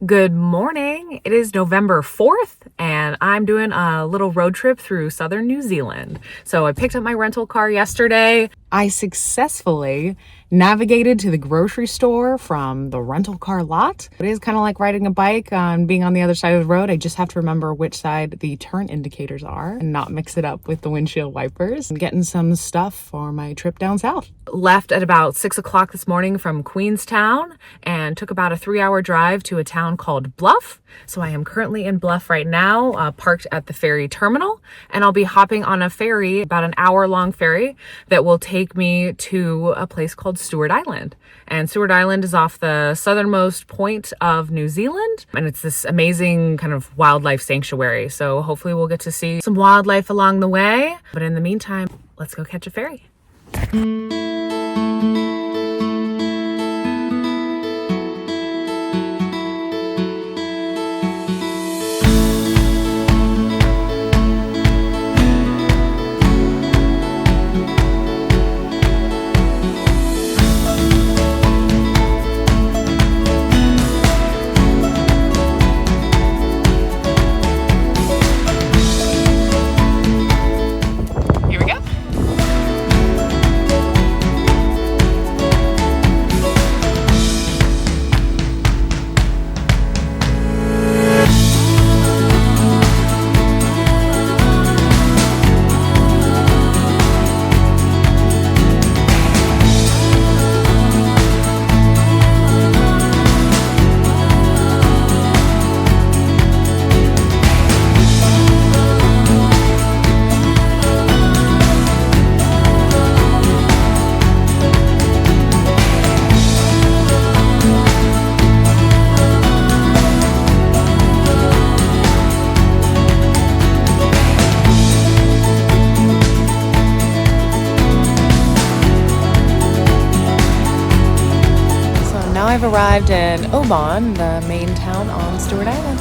Good morning. It is November 4th, and I'm doing a little road trip through southern New Zealand. So I picked up my rental car yesterday. I successfully navigated to the grocery store from the rental car lot. It is kind of like riding a bike on being on the other side of the road. I just have to remember which side the turn indicators are and not mix it up with the windshield wipers. And getting some stuff for my trip down south. Left at about 6 o'clock this morning from Queenstown and took about a 3-hour drive to a town called Bluff. So I am currently in Bluff right now, parked at the ferry terminal, and I'll be hopping on a ferry, about an hour-long ferry that will take me to a place called Stewart Island. And Stewart Island is off the southernmost point of New Zealand, and it's this amazing kind of wildlife sanctuary. So hopefully we'll get to see some wildlife along the way. But in the meantime, let's go catch a ferry. I've arrived in Oban, the main town on Stewart Island.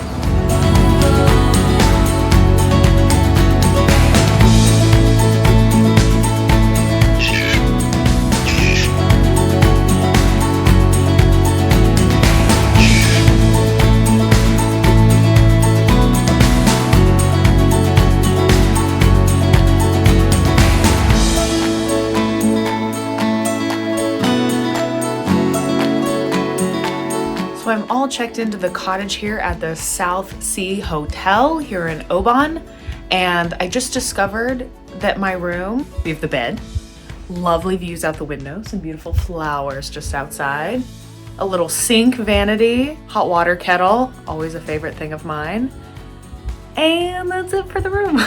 So I'm all checked into the cottage here at the South Sea Hotel here in Oban, and I just discovered that my room, we have the bed, lovely views out the window, some beautiful flowers just outside, a little sink vanity, hot water kettle, always a favorite thing of mine, and that's it for the room.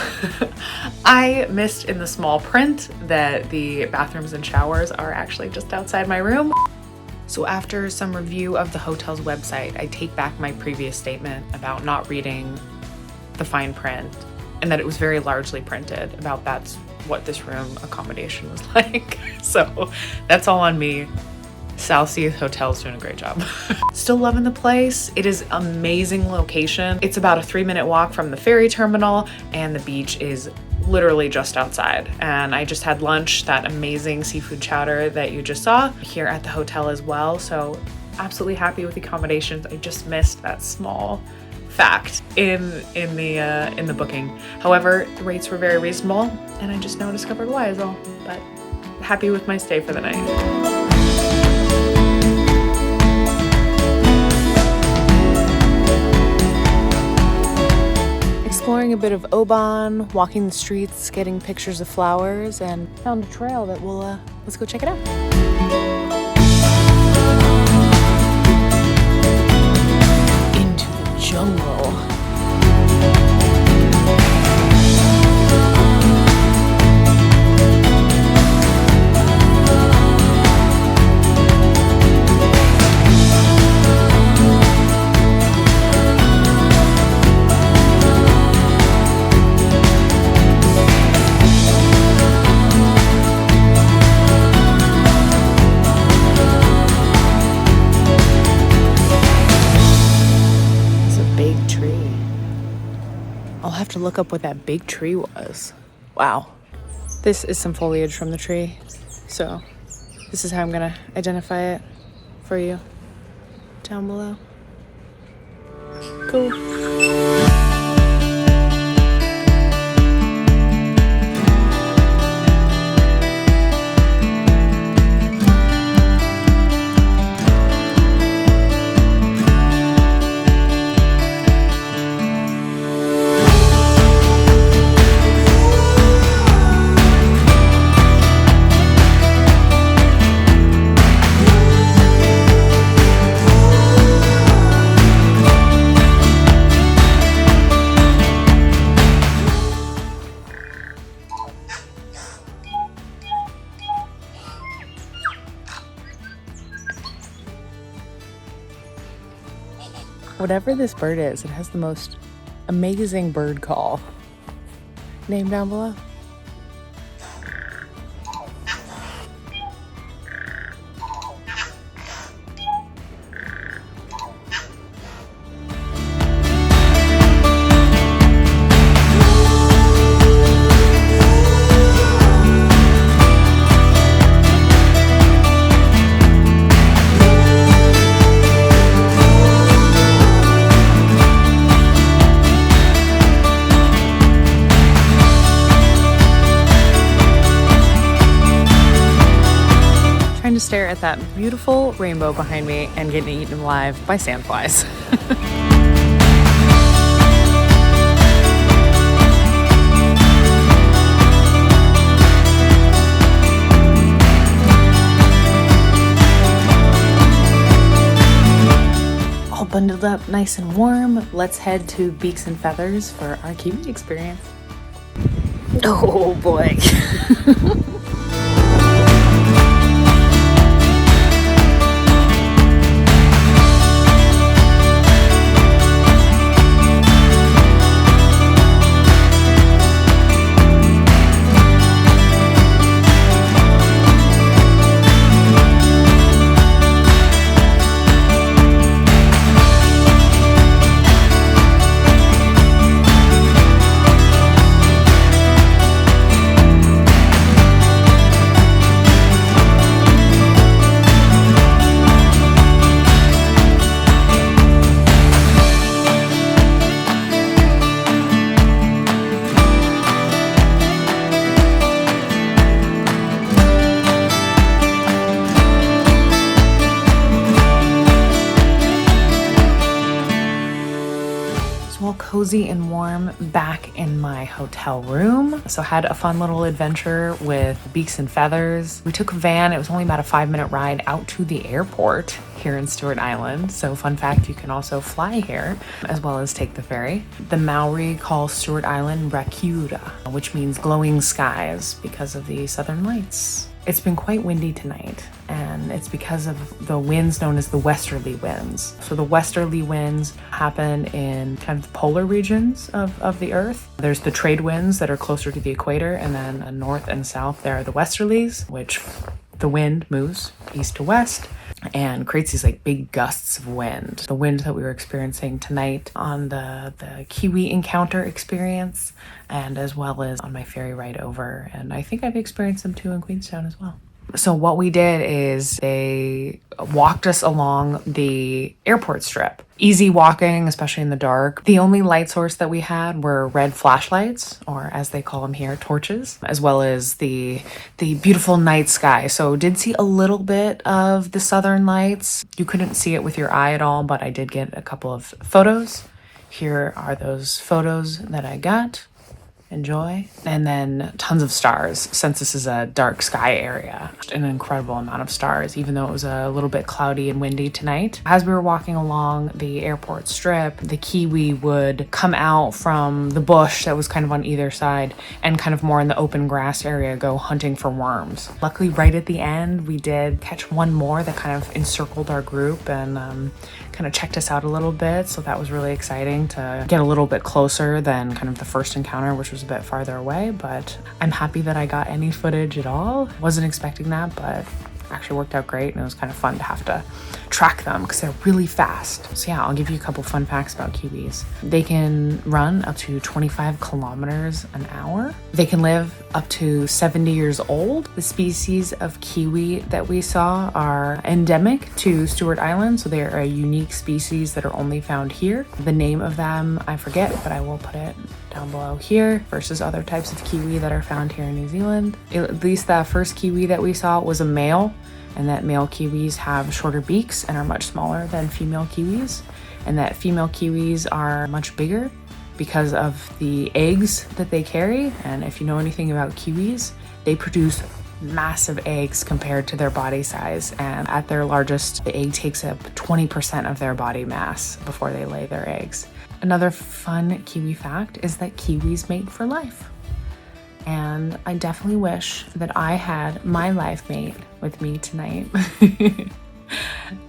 I missed in the small print that the bathrooms and showers are actually just outside my room. So after some review of the hotel's website, I take back my previous statement about not reading the fine print and that it was very largely printed about that's what this room accommodation was like. So that's all on me. South Sea Hotel's doing a great job. Still loving the place. It is amazing location. It's about a 3-minute walk from the ferry terminal and the beach is literally just outside. And I just had lunch, that amazing seafood chowder that you just saw here at the hotel as well. So absolutely happy with the accommodations. I just missed that small fact in the booking. However, the rates were very reasonable and I just now discovered why is all, but happy with my stay for the night. Exploring a bit of Oban, walking the streets, getting pictures of flowers, and found a trail that we'll, let's go check it out. Into the jungle. Have to look up what that big tree was. Wow. This is some foliage from the tree. So this is how I'm gonna identify it for you down below. Cool. Whatever this bird is, it has the most amazing bird call. Name down below. To stare at that beautiful rainbow behind me and getting eaten alive by sandflies. All bundled up nice and warm. Let's head to Beaks and Feathers for our Kiwi experience. Oh boy. All cozy and warm back in my hotel room. So had a fun little adventure with Beaks and Feathers. We took a van. It was only about a 5-minute ride out to the airport here in Stewart Island. So fun fact, you can also fly here as well as take the ferry. The Maori call Stewart Island Rakiura, which means glowing skies because of the southern lights. It's been quite windy tonight, and it's because of the winds known as the westerly winds. So the westerly winds happen in kind of the polar regions of the earth. There's the trade winds that are closer to the equator, and then north and south there are the westerlies, which the wind moves east to west and creates these like big gusts of wind. The wind that we were experiencing tonight on the Kiwi encounter experience, and as well as on my ferry ride over. And I think I've experienced them too in Queenstown as well. So what we did is they walked us along the airport strip. Easy walking, especially in the dark. The only light source that we had were red flashlights, or as they call them here, torches, as well as the beautiful night sky. So did see a little bit of the southern lights. You couldn't see it with your eye at all, but I did get a couple of photos. Here are those photos that I got. Enjoy. And then tons of stars, since this is a dark sky area. An incredible amount of stars, even though it was a little bit cloudy and windy tonight. As we were walking along the airport strip, the Kiwi would come out from the bush that was kind of on either side and kind of more in the open grass area go hunting for worms. Luckily, right at the end, we did catch one more that kind of encircled our group and kind of checked us out a little bit. So that was really exciting to get a little bit closer than kind of the first encounter, which was a bit farther away. But I'm happy that I got any footage at all. Wasn't expecting that, but actually worked out great, and it was kind of fun to have to track them because they're really fast. So yeah, I'll give you a couple fun facts about kiwis. They can run up to 25 kilometers an hour. They can live up to 70 years old. The species of kiwi that we saw are endemic to Stewart Island, so they're a unique species that are only found here. The name of them I forget, but I will put it down below here versus other types of kiwi that are found here in New Zealand. At least the first kiwi that we saw was a male, and that male kiwis have shorter beaks and are much smaller than female kiwis, and that female kiwis are much bigger because of the eggs that they carry. And if you know anything about kiwis, they produce massive eggs compared to their body size, and at their largest, the egg takes up 20% of their body mass before they lay their eggs. Another fun kiwi fact is that kiwis mate for life. And I definitely wish that I had my life mate with me tonight. I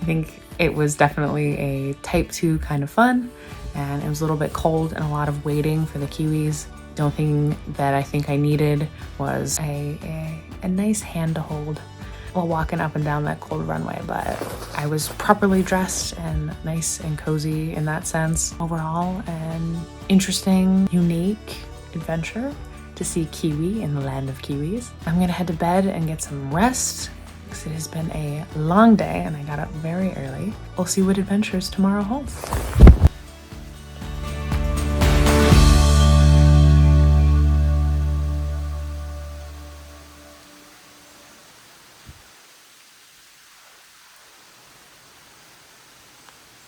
think it was definitely a type 2 kind of fun, and it was a little bit cold and a lot of waiting for the kiwis. The only thing that I think I needed was a nice hand to hold while walking up and down that cold runway, but I was properly dressed and nice and cozy in that sense. Overall, an interesting, unique adventure to see kiwi in the land of kiwis. I'm gonna head to bed and get some rest because it has been a long day and I got up very early. We'll see what adventures tomorrow holds.